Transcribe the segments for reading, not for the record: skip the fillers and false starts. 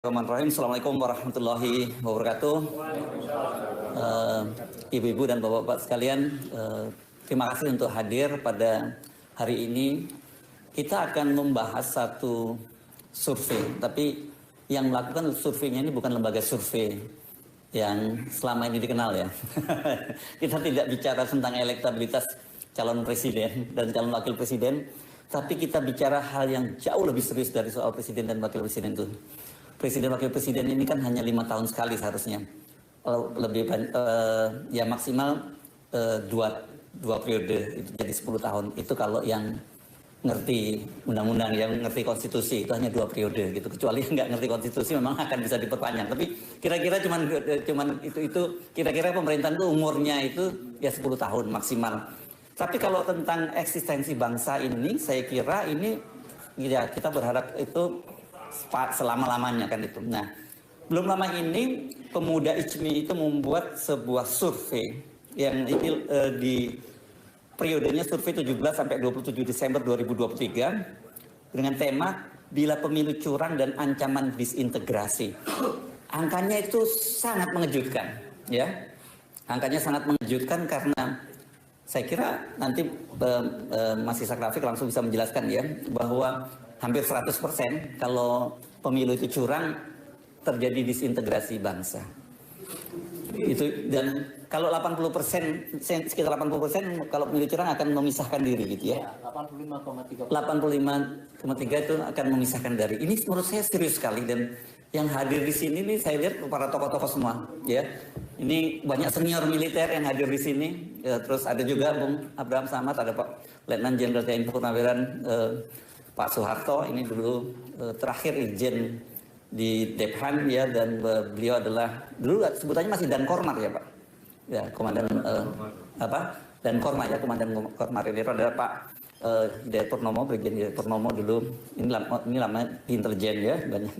Bismillahirrahmanirrahim. Assalamualaikum warahmatullahi wabarakatuh. Ibu-ibu dan bapak-bapak sekalian, terima kasih untuk hadir pada hari ini. Kita akan membahas satu survei, tapi yang melakukan surveinya ini bukan lembaga survei yang selama ini dikenal ya. Kita tidak bicara tentang elektabilitas calon presiden dan calon wakil presiden, tapi kita bicara hal yang jauh lebih serius dari soal presiden dan wakil presiden itu. Presiden wakil presiden ini kan hanya 5 tahun sekali seharusnya, ya maksimal dua periode, itu jadi 10 tahun. Itu kalau yang ngerti undang-undang, yang ngerti konstitusi itu hanya 2 periode gitu. Kecuali yang nggak ngerti konstitusi memang akan bisa diperpanjang. Tapi kira-kira cuman itu kira-kira pemerintahan itu umurnya itu ya 10 tahun maksimal. Tapi kalau tentang eksistensi bangsa ini, saya kira ini ya kita berharap itu selama-lamanya kan itu. Nah, belum lama ini Pemuda ICMI itu membuat sebuah survei yang ini di periodenya survei 17 sampai 27 Desember 2023 dengan tema Bila Pemilu Curang dan Ancaman Disintegrasi. Angkanya itu sangat mengejutkan, ya. Angkanya sangat mengejutkan karena saya kira nanti Mas Ishak Rafiq langsung bisa menjelaskan ya bahwa hampir 100% kalau pemilu itu curang terjadi disintegrasi bangsa. Itu, dan kalau 80%, sekitar 80% kalau pemilu curang akan memisahkan diri gitu ya. 85,3 itu akan memisahkan diri. Ini menurut saya serius sekali, dan yang hadir di sini nih saya lihat para tokoh-tokoh semua ya. Ini banyak senior militer yang hadir di sini. Ya, terus ada juga Bung Abraham Samad, ada Pak Letnan Jenderal TNI Purnawirawan Pak Soeharto, ini dulu terakhir Irjen di Dephan ya, dan beliau adalah dulu sebutannya masih Dan Kormar ya Pak. Ya, komandan Dan Kormar ya, komandan Kormar. Ini adalah Pak Hidayat Purnomo, Brigjen Hidayat Purnomo dulu. Ini lama di intelijen ya, banyak.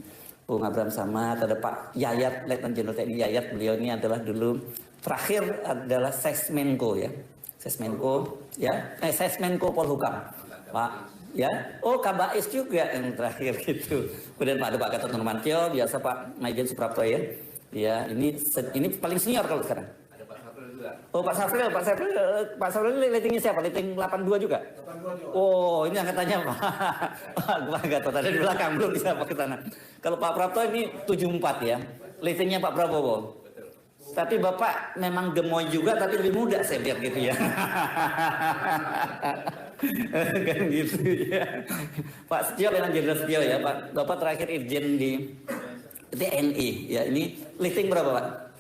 Bung Abraham Samad, ada Pak Yayat, Letnan Jenderal TNI Yayat, beliau ini adalah dulu terakhir adalah Sesmenko ya. Sesmenko ya, Sesmenko Polhukam. Pak ya, oh Kabais juga yang terakhir gitu. Kemudian ada Pak Gatot Nurmantio, biasa Pak Maijen Suprapto ya. Ya, ini paling senior kalau sekarang. Ada Pak Safril juga. Oh Pak Safril ini ratingnya siapa? Rating 82 juga? 82 juga. Oh, ini angkatannya Pak Gatot ada di belakang, belum bisa Pak ke sana. Kalau Pak Prapto ini 74 ya. Ratingnya Pak Prabowo. Tapi Bapak memang gemoy juga, tapi lebih muda saya lihat gitu ya. Kan gitu ya. Pak Setio, Letnan Jenderal Setio ya, Pak. Bapak terakhir Irjen di TNI ya. Ini rating berapa Pak?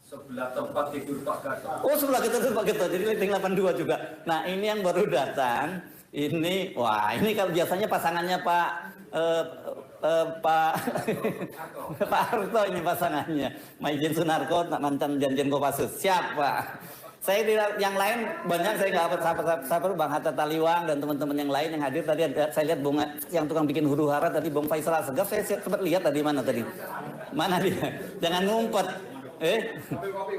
Sebelah tempat tidur Pak Gatot. Oh, sebelah kita tuh Pak Gatot, jadi rating 82 juga. Nah, ini yang baru datang. Ini, wah, ini kalau biasanya pasangannya Pak Harto ini pasangannya. Maijen Sunarko, mantan Danjen Kopassus. Siapa? Saya yang lain banyak, saya nggak sabar Bang Hatta Taliwang dan teman-teman yang lain yang hadir tadi. Saya lihat Bung yang tukang bikin huru hara tadi, Bung Faisal Asegaf, saya sempat lihat tadi mana tadi. Mana dia? Jangan ngumpet.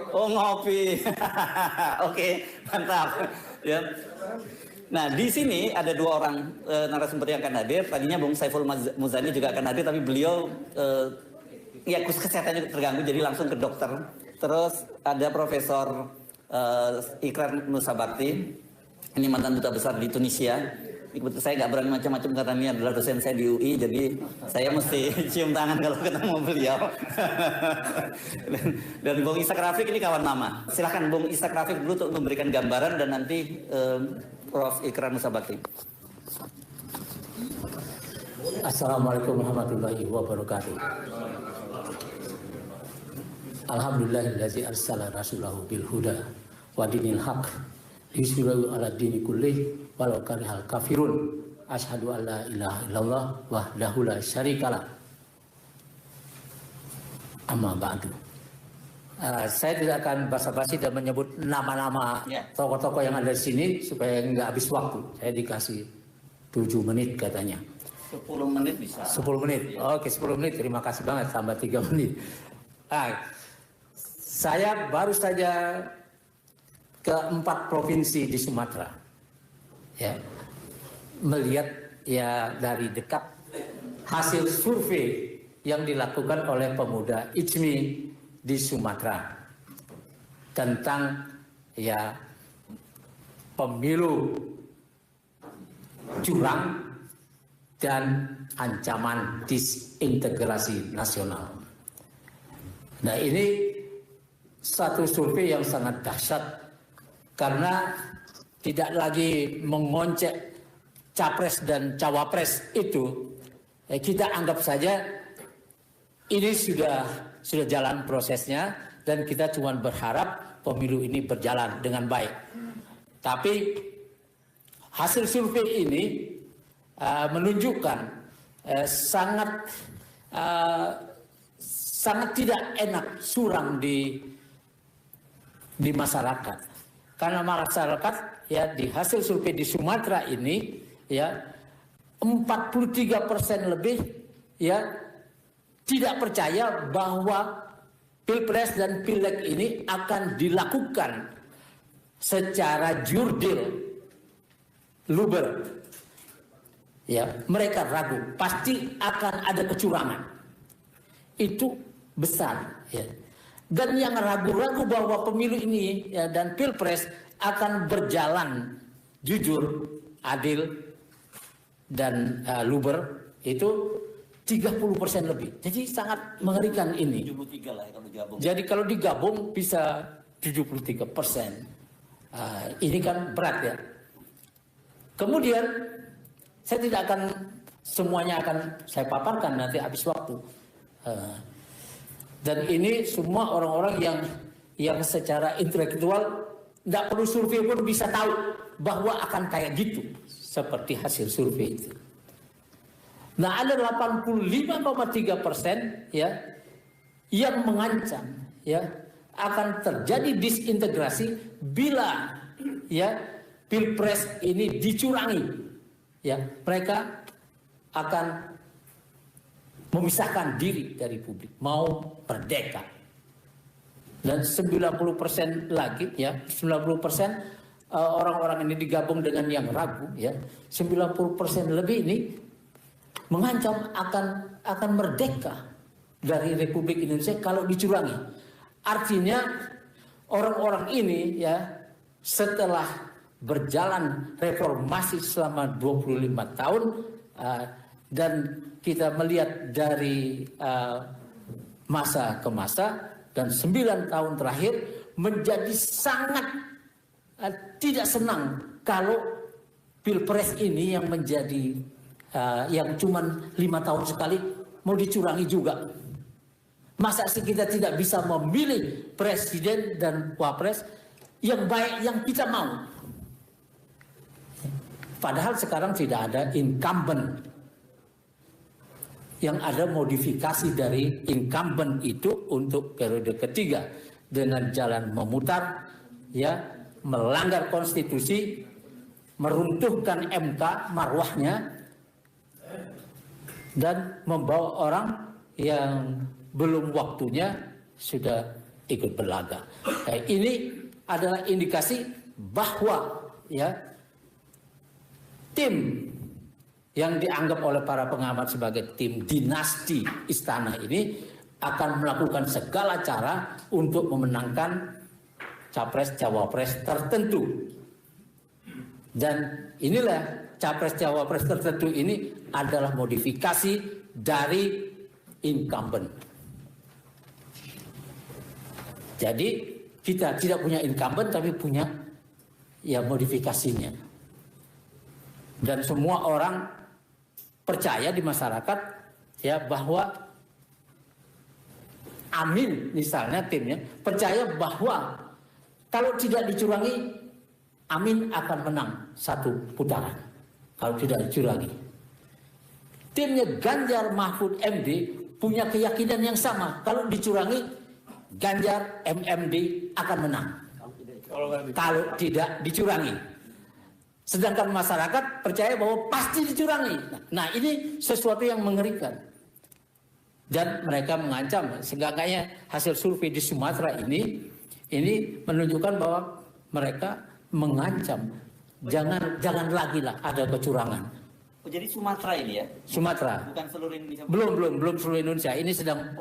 Oh ngopi. Oke, mantap. Ya. Nah di sini ada 2 orang narasumber yang akan hadir. Tadinya Bung Saiful Muzani juga akan hadir, tapi beliau ya kesehatannya terganggu, jadi langsung ke dokter. Terus ada Profesor Ikrar Nusabakti, ini mantan duta besar di Tunisia. Saya nggak berani macam-macam karena ini adalah dosen saya di UI, jadi saya mesti cium tangan kalau ketemu beliau. dan Bung Ishak Rafiq ini kawan lama. Silahkan Bung Ishak Rafiq dulu untuk memberikan gambaran, dan nanti Prof. Ikrar Nusabakti. Assalamualaikum warahmatullahi wabarakatuh. Alhamdulillahillazi arsala rasulahu bil huda wa dinil haq liyudhhirahu 'ala dini kullih walau karihal kafirun. Asyhadu an la ilaha illallah wahdahu la syarikalah. Amma ba'du. Saya tidak akan basa-basi dan menyebut nama-nama tokoh-tokoh yang ada di sini supaya nggak habis waktu. Saya dikasih 7 menit katanya. 10 menit bisa. 10 menit. Oke, 10 menit. Terima kasih banget, tambah 3 menit. Saya baru saja ke 4 provinsi di Sumatera. Ya. Melihat ya dari dekat hasil survei yang dilakukan oleh pemuda IJMI di Sumatera tentang ya pemilu curang dan ancaman disintegrasi nasional. Nah, ini satu survei yang sangat dahsyat karena tidak lagi mengoncek capres dan cawapres itu, kita anggap saja ini sudah jalan prosesnya dan kita cuma berharap pemilu ini berjalan dengan baik. Tapi hasil survei ini menunjukkan sangat tidak enak suram di masyarakat, karena masyarakat ya di hasil survei di Sumatera ini ya 43% lebih ya tidak percaya bahwa Pilpres dan Pileg ini akan dilakukan secara jurdil, luber. Ya, mereka ragu, pasti akan ada kecurangan. Itu besar. Ya. Dan yang ragu-ragu bahwa pemilu ini ya, dan Pilpres akan berjalan jujur, adil, dan luber itu 30% lebih. Jadi sangat mengerikan ini. 73 lah kalau digabung. Jadi kalau digabung bisa 73%. Ini kan berat ya. Kemudian saya tidak akan semuanya akan saya paparkan nanti habis waktu. Dan ini semua orang-orang yang secara intelektual tidak perlu survei pun bisa tahu bahwa akan kayak gitu seperti hasil survei itu. Nah, ada 85,3% ya yang mengancam ya akan terjadi disintegrasi bila ya Pilpres ini dicurangi. Ya, mereka akan memisahkan diri dari publik, mau merdeka. Dan 90% lagi ya, 90% orang-orang ini digabung dengan yang ragu ya, 90% lebih ini mengancam akan merdeka dari Republik Indonesia kalau dicurangi. Artinya orang-orang ini ya setelah berjalan reformasi selama 25 tahun dan kita melihat dari masa ke masa dan 9 tahun terakhir menjadi sangat tidak senang kalau Pilpres ini yang menjadi yang cuma 5 tahun sekali mau dicurangi juga. Masa sih kita tidak bisa memilih presiden dan wapres yang baik yang kita mau? Padahal sekarang tidak ada incumbent. Yang ada modifikasi dari incumbent itu untuk periode ketiga dengan jalan memutar, ya, melanggar konstitusi, meruntuhkan MK marwahnya, dan membawa orang yang belum waktunya sudah ikut berlaga. Ini adalah indikasi bahwa ya tim yang dianggap oleh para pengamat sebagai tim dinasti istana ini akan melakukan segala cara untuk memenangkan capres-cawapres tertentu. Dan inilah capres-cawapres tertentu ini adalah modifikasi dari incumbent. Jadi kita tidak punya incumbent tapi punya ya modifikasinya. Dan semua orang percaya di masyarakat ya bahwa Amin misalnya timnya percaya bahwa kalau tidak dicurangi Amin akan menang satu putaran kalau tidak dicurangi. Timnya Ganjar Mahfud MD punya keyakinan yang sama, kalau dicurangi Ganjar MMD akan menang kalau tidak dicurangi. Sedangkan masyarakat percaya bahwa pasti dicurangi. Nah, ini sesuatu yang mengerikan. Dan mereka mengancam, seenggaknya hasil survei di Sumatera ini menunjukkan bahwa mereka mengancam jangan lagi lah ada kecurangan. Oh, jadi Sumatera ini ya? Sumatera. Bukan seluruh Indonesia. Belum seluruh Indonesia. Ini sedang